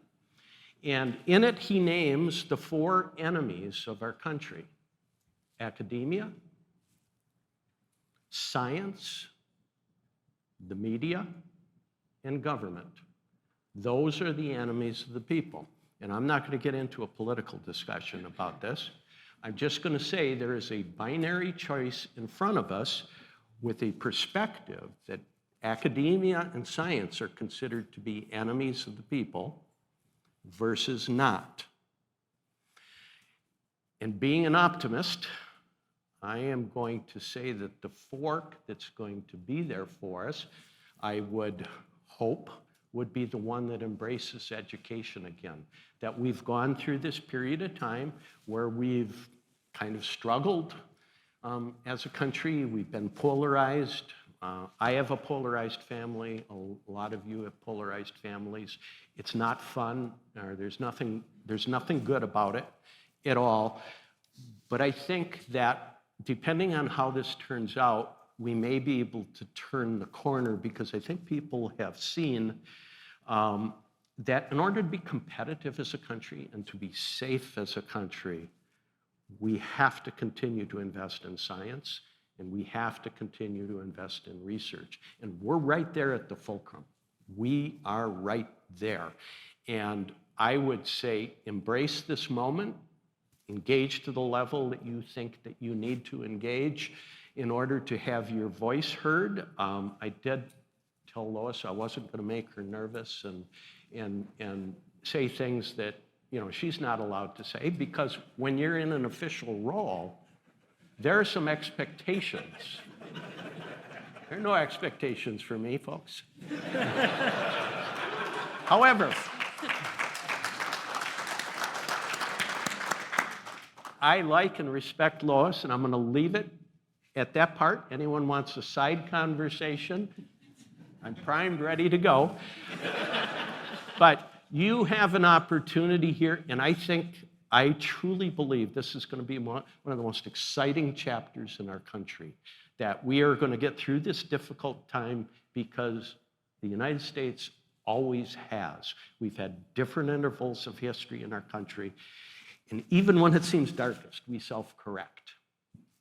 And in it, he names the 4 enemies of our country: academia, science, the media, and government. Those are the enemies of the people. And I'm not going to get into a political discussion about this. I'm just going to say there is a binary choice in front of us with a perspective that academia and science are considered to be enemies of the people versus not. And being an optimist, I am going to say that the fork that's going to be there for us, I would hope, would be the one that embraces education again. That we've gone through this period of time where we've kind of struggled as a country. We've been polarized. I have a polarized family. A lot of you have polarized families. It's not fun, or there's nothing good about it at all. But I think that depending on how this turns out, we may be able to turn the corner, because I think people have seen that in order to be competitive as a country and to be safe as a country, we have to continue to invest in science, and we have to continue to invest in research. And we're right there at the fulcrum. We are right there. And I would say embrace this moment, engage to the level that you think that you need to engage in order to have your voice heard. I did tell Lois I wasn't going to make her nervous and say things that she's not allowed to say, because when you're in an official role, there are some expectations. There are no expectations for me, folks. However, I like and respect Lois, and I'm going to leave it at that part. Anyone wants a side conversation? I'm primed, ready to go. But you have an opportunity here, and I truly believe this is going to be one of the most exciting chapters in our country, that we are going to get through this difficult time because the United States always has. We've had different intervals of history in our country, and even when it seems darkest, we self-correct.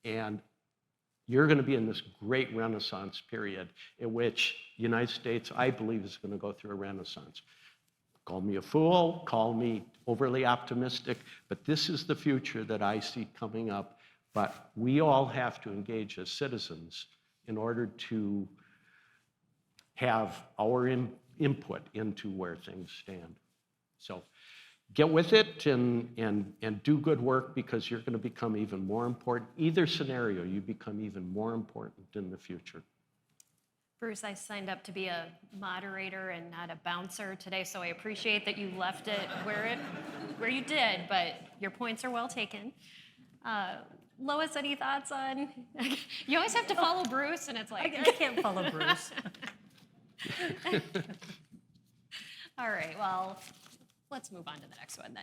And you're going to be in this great renaissance period in which the United States, I believe, is going to go through a renaissance. Call me a fool, call me overly optimistic, but this is the future that I see coming up. But we all have to engage as citizens in order to have our input into where things stand. So get with it and do good work, because you're going to become even more important. Either scenario, you become even more important in the future. Bruce, I signed up to be a moderator and not a bouncer today, so I appreciate that you left it where you did, but your points are well taken. Lois, any thoughts on? You always have to follow Bruce, and it's like I can't follow Bruce. All right, well, let's move on to the next one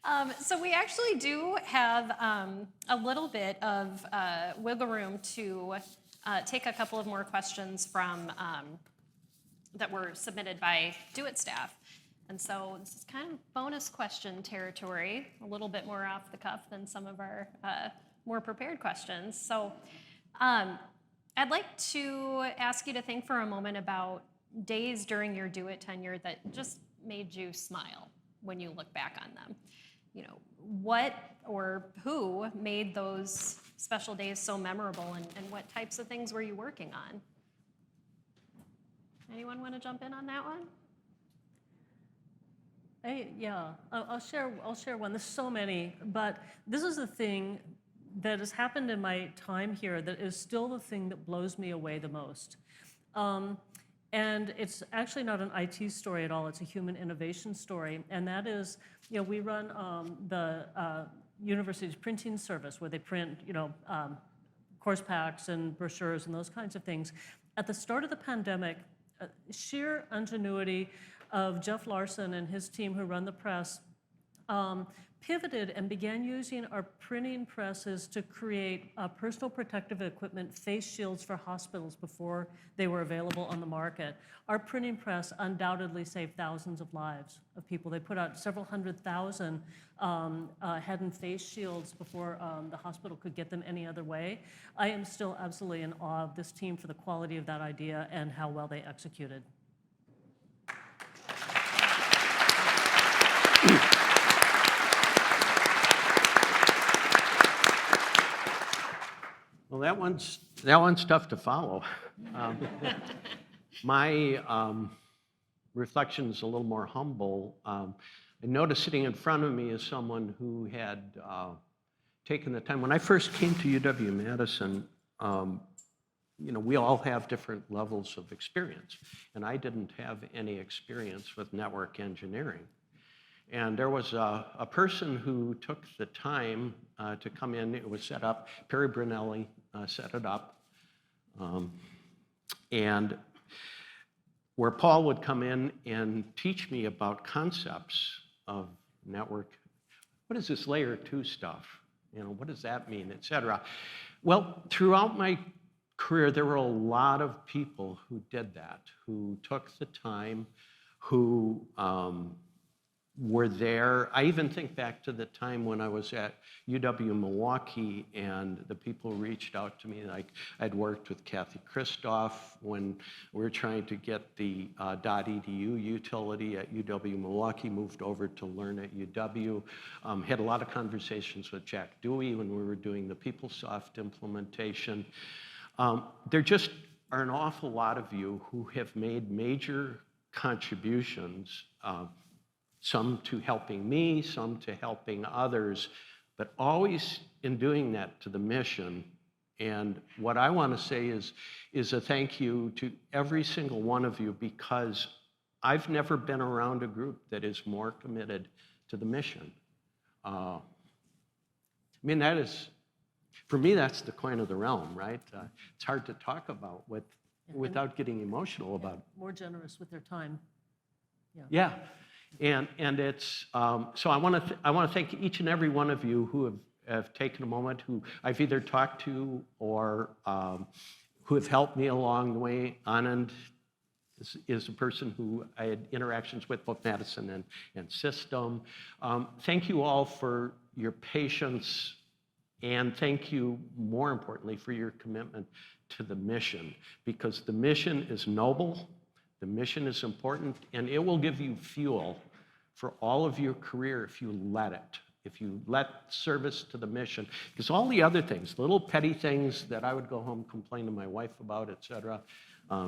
then. So we actually do have a little bit of wiggle room to take a couple of more questions from that were submitted by DoIT staff. And so this is kind of bonus question territory, a little bit more off the cuff than some of our more prepared questions. So I'd like to ask you to think for a moment about days during your DoIT tenure that just made you smile when you look back on them. You know, what or who made those special days so memorable, and what types of things were you working on? Anyone want to jump in on that one? I'll share one. There's so many, but this is the thing that has happened in my time here that is still the thing that blows me away the most. And it's actually not an IT story at all. It's a human innovation story, and that is, we run the university's printing service where they print, course packs and brochures and those kinds of things. At the start of the pandemic, sheer ingenuity of Jeff Larson and his team who run the press pivoted and began using our printing presses to create personal protective equipment, face shields for hospitals before they were available on the market. Our printing press undoubtedly saved thousands of lives of people. They put out several 100,000 head and face shields before the hospital could get them any other way. I am still absolutely in awe of this team for the quality of that idea and how well they executed. Well, that one's tough to follow. My reflection is a little more humble. I noticed sitting in front of me is someone who had taken the time. When I first came to UW-Madison, we all have different levels of experience, and I didn't have any experience with network engineering. And there was a person who took the time to come in. It was set up. Perry Brunelli set it up. And where Paul would come in and teach me about concepts of network. What is this layer 2 stuff? What does that mean, et cetera? Well, throughout my career, there were a lot of people who did that, who took the time, who were there. I even think back to the time when I was at UW-Milwaukee and the people reached out to me. Like, I'd worked with Kathy Christoff when we were trying to get the .edu utility at UW-Milwaukee moved over to Learn at UW. Had a lot of conversations with Jack Dewey when we were doing the PeopleSoft implementation. There just are an awful lot of you who have made major contributions, some to helping me, some to helping others, but always in doing that to the mission. And what I want to say is a thank you to every single one of you, because I've never been around a group that is more committed to the mission. That is, for me, that's the coin of the realm, right? It's hard to talk about without getting emotional about it. More generous with their time. Yeah. And it's, so I want to thank each and every one of you who have taken a moment, who I've either talked to or who have helped me along the way. Anand is a person who I had interactions with, both Madison and System. Thank you all for your patience And thank you, more importantly, for your commitment to the mission, because the mission is noble, the mission is important, and it will give you fuel for all of your career if you let it, if you let service to the mission. Because all the other things, little petty things that I would go home complain to my wife about, et cetera,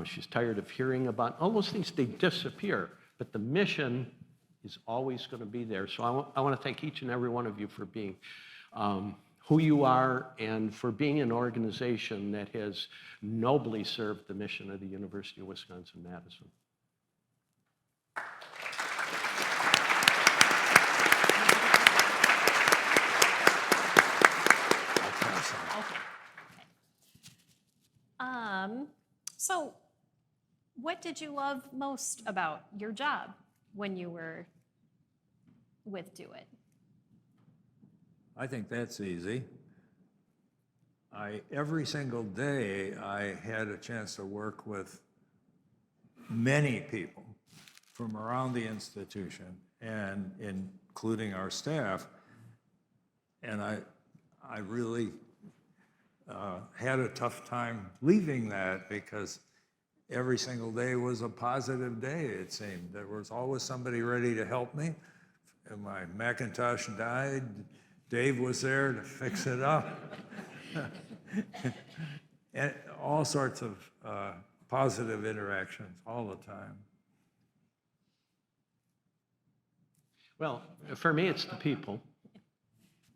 she's tired of hearing about, all those things, they disappear. But the mission is always going to be there. So I want to thank each and every one of you for being who you are and for being an organization that has nobly served the mission of the University of Wisconsin-Madison. So what did you love most about your job when you were with DoIT? I think that's easy. Every single day, I had a chance to work with many people from around the institution, and including our staff. And I really had a tough time leaving that, because every single day was a positive day, it seemed. There was always somebody ready to help me. And my Macintosh died, Dave was there to fix it up. And all sorts of positive interactions all the time. Well, for me, it's the people,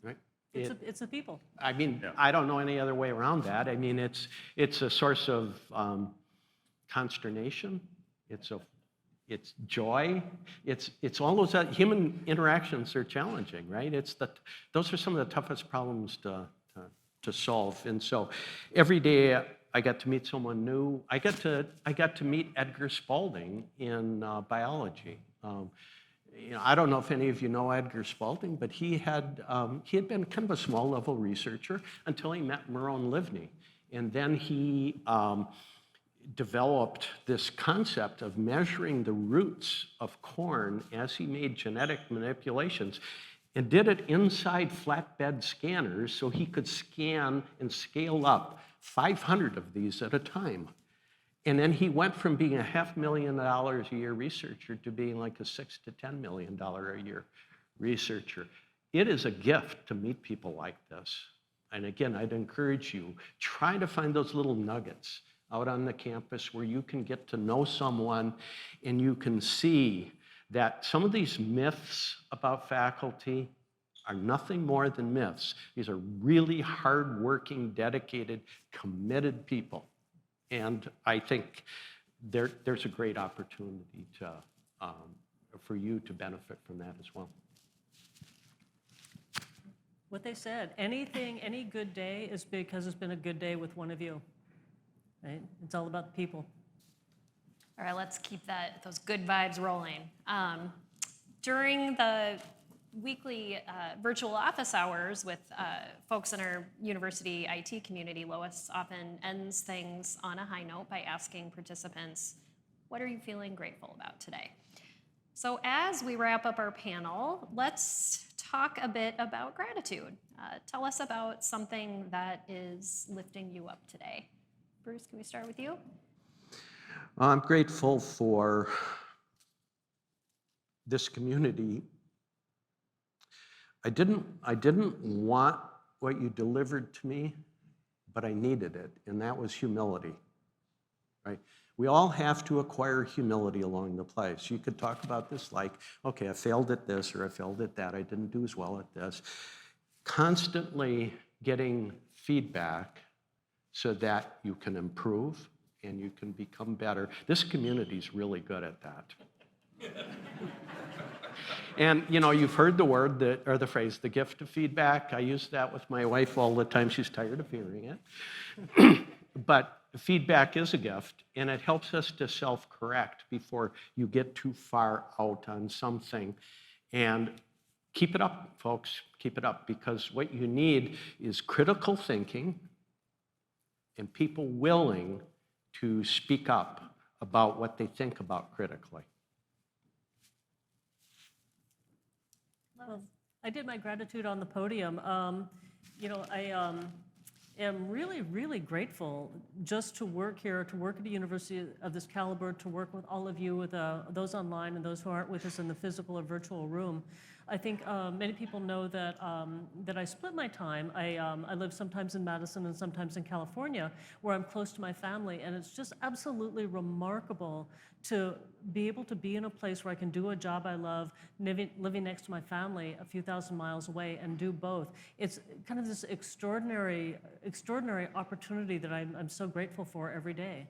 right? It's the people. I mean, I don't know any other way around that. I mean, it's a source of consternation. It's joy. It's all those human interactions are challenging, right? Those are some of the toughest problems to solve. And so every day I got to meet someone new. I got to meet Edgar Spalding in biology. I don't know if any of you know Edgar Spalding, but he had been kind of a small level researcher until he met Merone Livni. And then he developed this concept of measuring the roots of corn as he made genetic manipulations, and did it inside flatbed scanners so he could scan and scale up 500 of these at a time. And then he went from being a $500,000 a year researcher to being like a $6 to $10 million a year researcher. It is a gift to meet people like this. And again, I'd encourage you, try to find those little nuggets out on the campus where you can get to know someone and you can see that some of these myths about faculty are nothing more than myths. These are really hardworking, dedicated, committed people. And I think there's a great opportunity for you to benefit from that as well. What they said, any good day is because it's been a good day with one of you. Right? It's all about the people. All right, let's keep those good vibes rolling. During the weekly virtual office hours with folks in our university IT community, Lois often ends things on a high note by asking participants, what are you feeling grateful about today? So as we wrap up our panel, let's talk a bit about gratitude. Tell us about something that is lifting you up today. Bruce, can we start with you? I'm grateful for this community. I didn't want what you delivered to me, but I needed it, and that was humility, right? We all have to acquire humility along the place. You could talk about this like, okay, I failed at this or I failed at that. I didn't do as well at this. Constantly getting feedback so that you can improve and you can become better. This community's really good at that. And you've heard the word or the phrase, the gift of feedback. I use that with my wife all the time. She's tired of hearing it. But feedback is a gift, and it helps us to self-correct before you get too far out on something. And keep it up, folks. Keep it up, because what you need is critical thinking and people willing to speak up about what they think about critically. Well, I did my gratitude on the podium. I am really, really grateful just to work here, to work at a university of this caliber, to work with all of you, with those online and those who aren't with us in the physical or virtual room. I think many people know that that I split my time. I live sometimes in Madison and sometimes in California, where I'm close to my family, and it's just absolutely remarkable to be able to be in a place where I can do a job I love, living next to my family a few thousand miles away, and do both. It's kind of this extraordinary opportunity that I'm so grateful for every day.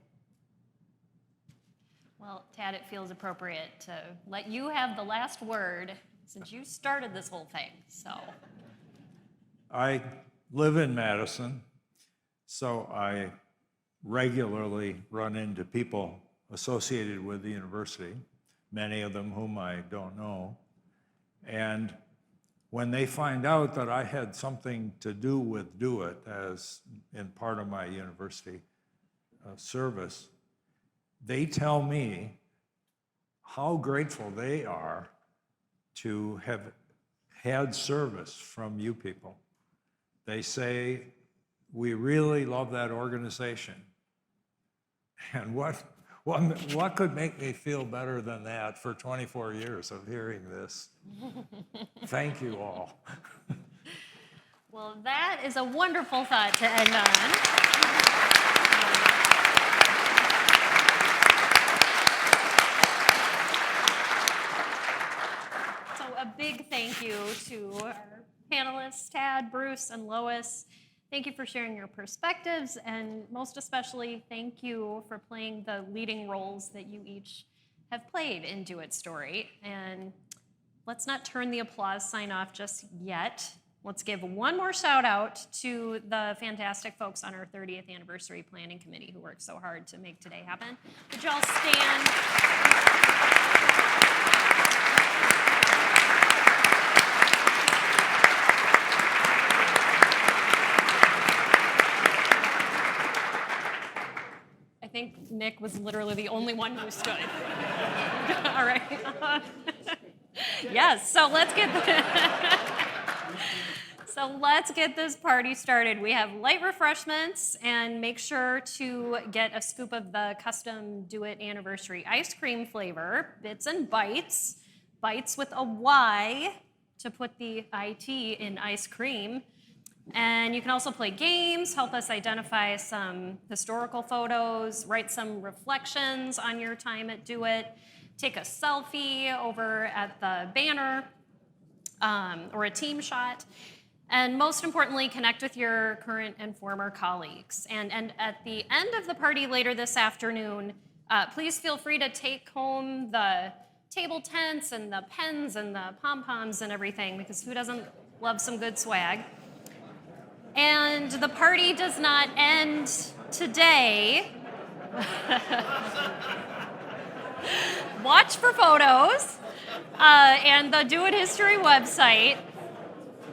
Well, Tad, it feels appropriate to let you have the last word since you started this whole thing, so. I live in Madison, so I regularly run into people associated with the university, many of them whom I don't know. And when they find out that I had something to do with DoIT as in part of my university service, they tell me how grateful they are to have had service from you people. They say, we really love that organization. And what could make me feel better than that for 24 years of hearing this? Thank you all. Well, that is a wonderful thought to end on. A big thank you to our panelists, Tad, Bruce, and Lois. Thank you for sharing your perspectives, and most especially, thank you for playing the leading roles that you each have played in DoIT's story. And let's not turn the applause sign off just yet. Let's give one more shout out to the fantastic folks on our 30th anniversary planning committee who worked so hard to make today happen. Would you all stand? I think Nick was literally the only one who stood. All right. Yes, so let's get this party started. We have light refreshments, and make sure to get a scoop of the custom DoIT anniversary ice cream flavor, Bits and Bites. Bites with a Y to put the IT in ice cream. And you can also play games, help us identify some historical photos, write some reflections on your time at DoIT, take a selfie over at the banner, or a team shot, and most importantly, connect with your current and former colleagues. And at the end of the party later this afternoon, please feel free to take home the table tents and the pens and the pom-poms and everything, because who doesn't love some good swag? And the party does not end today. Watch for photos and the DoIT History website.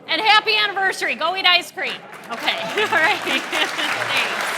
And happy anniversary. Go eat ice cream. Okay. All right. Thanks.